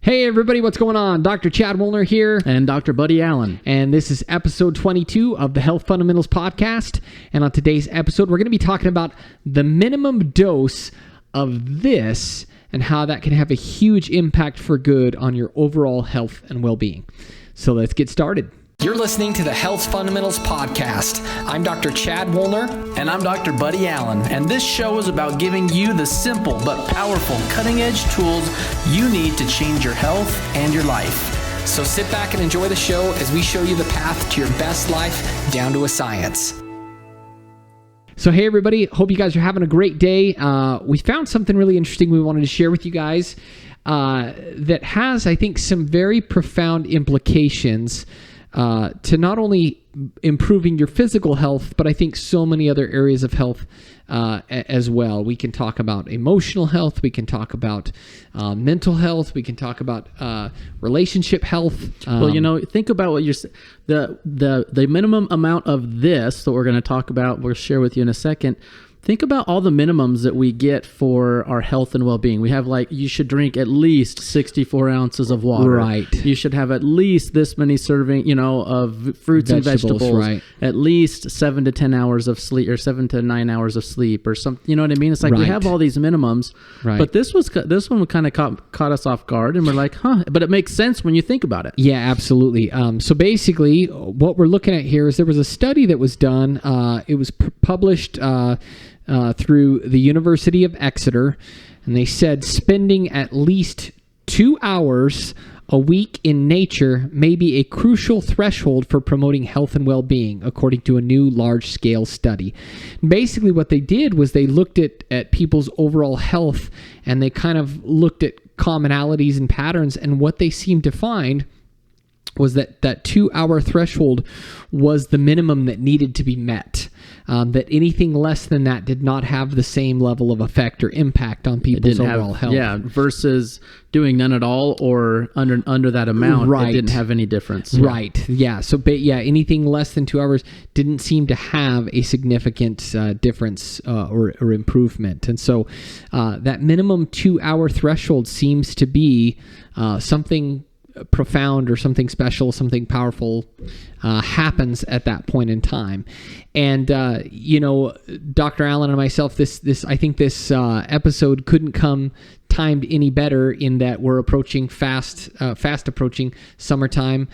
Hey everybody, what's going on? Dr. Chad Woolner here. And Dr. Buddy Allen. And this is episode 22 of the Health Fundamentals Podcast. And on today's episode, we're going to be talking about the minimum dose of this and how that can have a huge impact for good on your overall health and well-being. So let's get started. You're listening to the Health Fundamentals Podcast. I'm Dr. Chad Woolner. And I'm Dr. Buddy Allen. And this show is about giving you the simple but powerful cutting-edge tools you need to change your health and your life. So sit back and enjoy the show as we show you the path to your best life down to a science. So hey everybody, hope you guys are having a great day. We found something really interesting we wanted to share with you guys that has, I think, some very profound implications to not only improving your physical health, but I think so many other areas of health as well. We can talk about emotional health. We can talk about mental health. We can talk about relationship health. Well, think about what you're the minimum amount of this that we're going to talk about. We'll share with you in a second. Think about all the minimums that we get for our health and well-being. We have you should drink at least 64 ounces of water. Right. You should have at least this many serving, of fruits and vegetables. Right. At least 7 to 10 hours of sleep, or 7 to 9 hours of sleep, or something. You know what I mean? It's like we have all these minimums, but this one kind of caught us off guard, and we're like, huh? But it makes sense when you think about it. Yeah, absolutely. So basically, what we're looking at here is there was a study that was done. It was published through the University of Exeter, and they said spending at least 2 hours a week in nature may be a crucial threshold for promoting health and well-being, according to a new large-scale study. Basically, what they did was they looked at people's overall health, and they kind of looked at commonalities and patterns, and what they seemed to find was that 2 hour threshold was the minimum that needed to be met. That anything less than that did not have the same level of effect or impact on people's overall health. Yeah, versus doing none at all or under that amount, It didn't have any difference. Yeah. Right, yeah. So, anything less than 2 hours didn't seem to have a significant difference or improvement. And so that minimum 2 hour threshold seems to be something profound or something special, something powerful happens at that point in time. And Dr. Allen and myself, this I think this episode couldn't come timed any better in that we're approaching fast approaching summertime.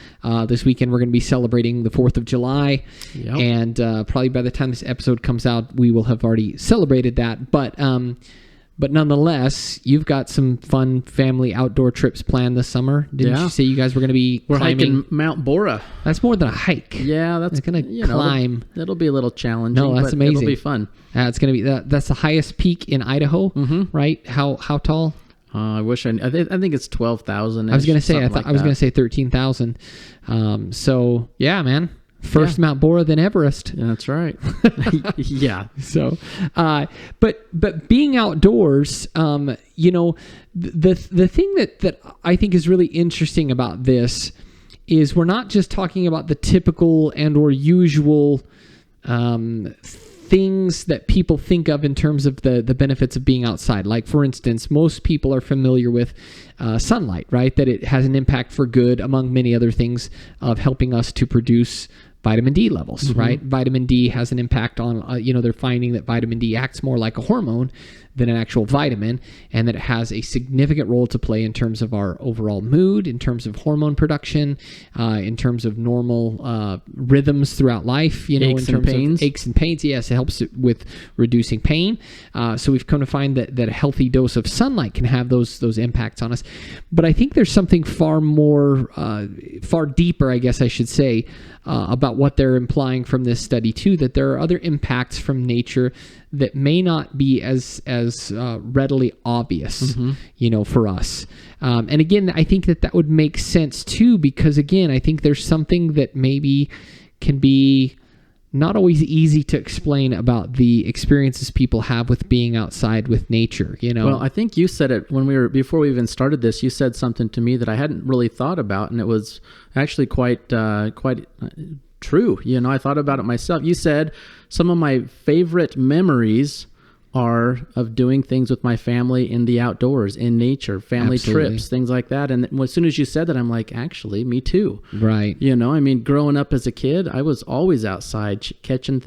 This weekend we're going to be celebrating the 4th of July. Yep. And probably by the time this episode comes out, we will have already celebrated that. But nonetheless, you've got some fun family outdoor trips planned this summer. Didn't you say you guys were going to be We're climbing? hiking Mount Bora. That's more than a hike. Yeah, that's going to climb. It'll be a little challenging. No, that's amazing. It'll be fun. It's going to be that's the highest peak in Idaho, right? How tall? I wish I think it's 12,000. I was going to say I was going to say 13,000. So yeah, man. First Mount Bora, then Everest. Yeah, that's right. Yeah. So, but being outdoors, the thing that I think is really interesting about this is we're not just talking about the typical and or usual things that people think of in terms of the benefits of being outside. Like, for instance, most people are familiar with sunlight, right? That it has an impact for good, among many other things, of helping us to produce vitamin D levels, right? Vitamin D has an impact on, they're finding that vitamin D acts more like a hormone than an actual vitamin, and that it has a significant role to play in terms of our overall mood, in terms of hormone production, in terms of normal rhythms throughout life, in terms of aches and pains. Yes, it helps with reducing pain. So we've come to find that a healthy dose of sunlight can have those impacts on us. But I think there's something far deeper, I guess I should say, about what they're implying from this study too, that there are other impacts from nature that may not be as readily obvious, for us. And again, I think that would make sense too, because again, I think there's something that maybe can be not always easy to explain about the experiences people have with being outside with nature, Well, I think you said it before we even started this, you said something to me that I hadn't really thought about, and it was actually quite true. I thought about it myself. You said some of my favorite memories are of doing things with my family in the outdoors, in nature, family Absolutely. trips, things like that. And as soon as you said that, I'm like, actually, me too. Right. You know, I mean, growing up as a kid, I was always outside catching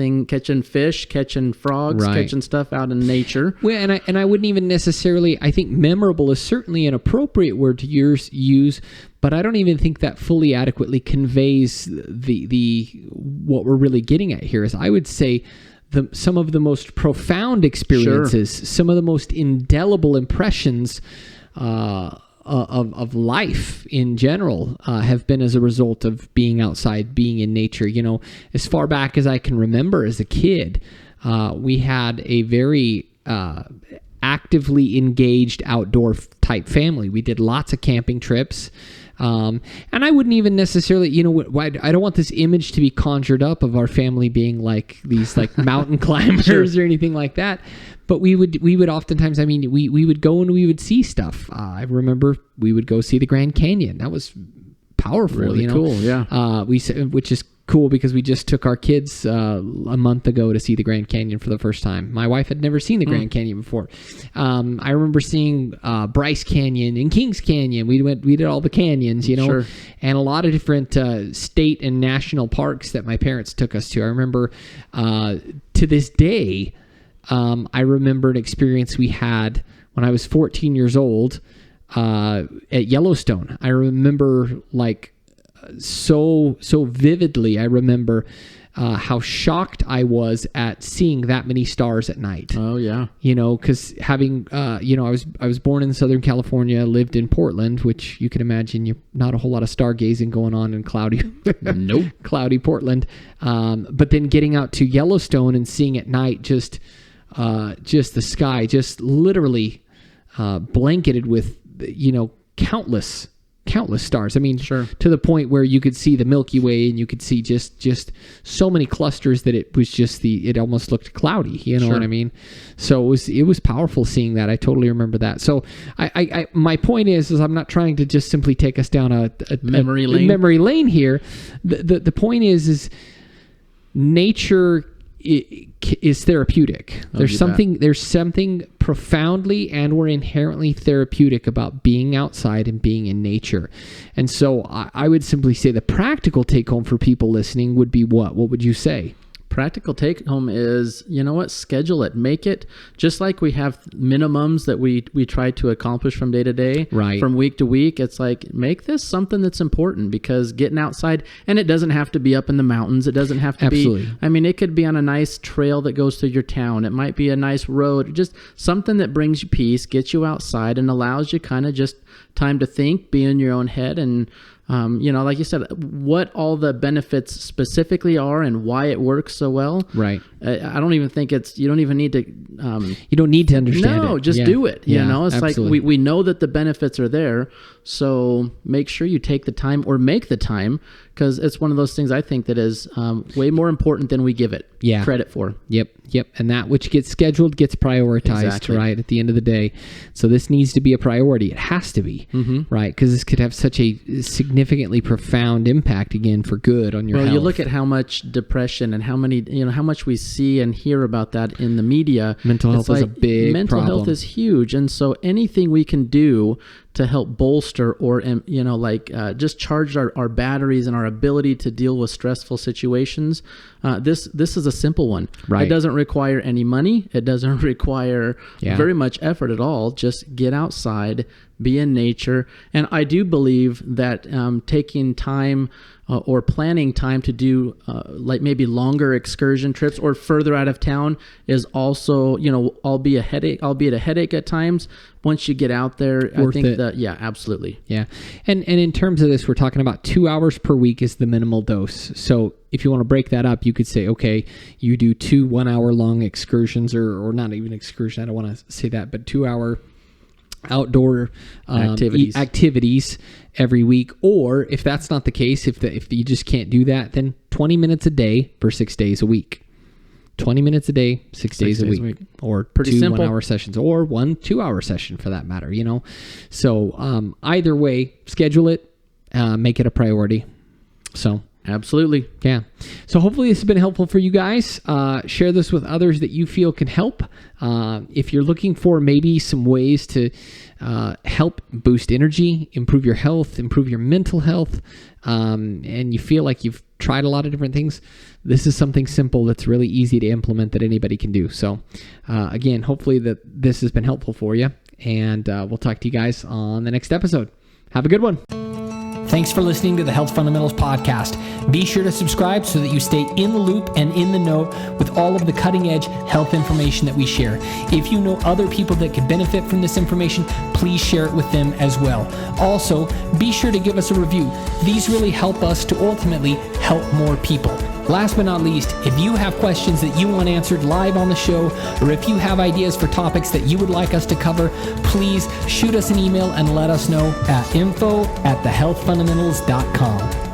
fish, catching frogs, Right. catching stuff out in nature. Well, and I wouldn't even necessarily. I think memorable is certainly an appropriate word to use, but I don't even think that fully adequately conveys the what we're really getting at here. Is I would say some of the most profound experiences, some of the most indelible impressions of life in general have been as a result of being outside, being in nature. You know, as far back as I can remember as a kid, we had a very actively engaged outdoor type family. We did lots of camping trips. And I wouldn't even necessarily, you know, I don't want this image to be conjured up of our family being like these like mountain climbers or anything like that. But we would oftentimes, I mean, we would go and we would see stuff. I remember we would go see the Grand Canyon. That was powerful, Really you know? cool, yeah. Which is cool because we just took our kids a month ago to see the Grand Canyon for the first time. My wife had never seen the Grand Canyon before. I remember seeing Bryce Canyon and Kings Canyon. We did all the canyons, you know, Sure. and a lot of different state and national parks that my parents took us to. I remember to this day, I remember an experience we had when I was 14 years old at Yellowstone. I remember like so vividly. I remember how shocked I was at seeing that many stars at night. Oh yeah. You know, because having you know, I was born in Southern California, lived in Portland, which you can imagine not a whole lot of stargazing going on in cloudy cloudy Portland. But then getting out to Yellowstone and seeing at night just the sky just literally blanketed with, you know, countless stars. I mean, Sure. to the point where you could see the Milky Way and you could see just so many clusters that it was just it almost looked cloudy. You know Sure. what I mean? So it was powerful seeing that. I totally remember that. So I my point is I'm not trying to just simply take us down a Memory lane. memory lane here. The point is nature is therapeutic. There's something profoundly or inherently therapeutic about being outside and being in nature. And so I would simply say the practical take home for people listening would be what? What would you say? Practical take home is, you know what, schedule it. Make it just like we have minimums that we try to accomplish from day to day, Right. from week to week. It's like, make this something that's important, because getting outside, and it doesn't have to be up in the mountains. It doesn't have to Absolutely. be, I mean, it could be on a nice trail that goes through your town. It might be a nice road, just something that brings you peace, gets you outside, and allows you kind of just time to think, be in your own head, and you know, like you said, what all the benefits specifically are and why it works so well. Right. I don't even think you don't even need to. You don't need to understand it. No, just Yeah. do it. You Yeah, know, it's absolutely. like we know that the benefits are there. So make sure you take the time, or make the time, because it's one of those things I think that is way more important than we give it credit for. Yep. And that which gets scheduled gets prioritized, Exactly. right, at the end of the day. So this needs to be a priority. It has to be, right? Because this could have such a significantly profound impact, again, for good on your Well, health. you look at how much depression and how much we see and hear about that in the media. Mental health It's is a big mental problem. health is huge, and so anything we can do to help bolster or just charge our batteries and our ability to deal with stressful situations. This is a simple one. Right. It doesn't require any money. It doesn't require very much effort at all. Just get outside, be in nature. And I do believe that taking time or planning time to do like maybe longer excursion trips or further out of town is also, albeit a headache at times. Once you get out there, Worth I think it. Absolutely. Yeah. And in terms of this, we're talking about 2 hours per week is the minimal dose. So if you want to break that up, you could say, okay, you do 2 1-hour-long excursions or not even excursion. I don't want to say that, but 2-hour outdoor activities every week. Or if that's not the case, if you just can't do that, then 20 minutes a day for 6 days a week. 20 minutes a day, 6 days a week. Or Pretty 2 simple. 1-hour sessions, or 1 2-hour session for that matter, So either way, schedule it, make it a priority. So Absolutely. Yeah. So hopefully this has been helpful for you guys. Share this with others that you feel can help. If you're looking for maybe some ways to help boost energy, improve your health, improve your mental health, and you feel like you've tried a lot of different things, this is something simple that's really easy to implement that anybody can do. So again, hopefully that this has been helpful for you, and we'll talk to you guys on the next episode. Have a good one. Thanks for listening to the Health Fundamentals Podcast. Be sure to subscribe so that you stay in the loop and in the know with all of the cutting-edge health information that we share. If you know other people that could benefit from this information, please share it with them as well. Also, be sure to give us a review. These really help us to ultimately help more people. Last but not least, if you have questions that you want answered live on the show, or if you have ideas for topics that you would like us to cover, please shoot us an email and let us know at info@thehealthfundamentals.com.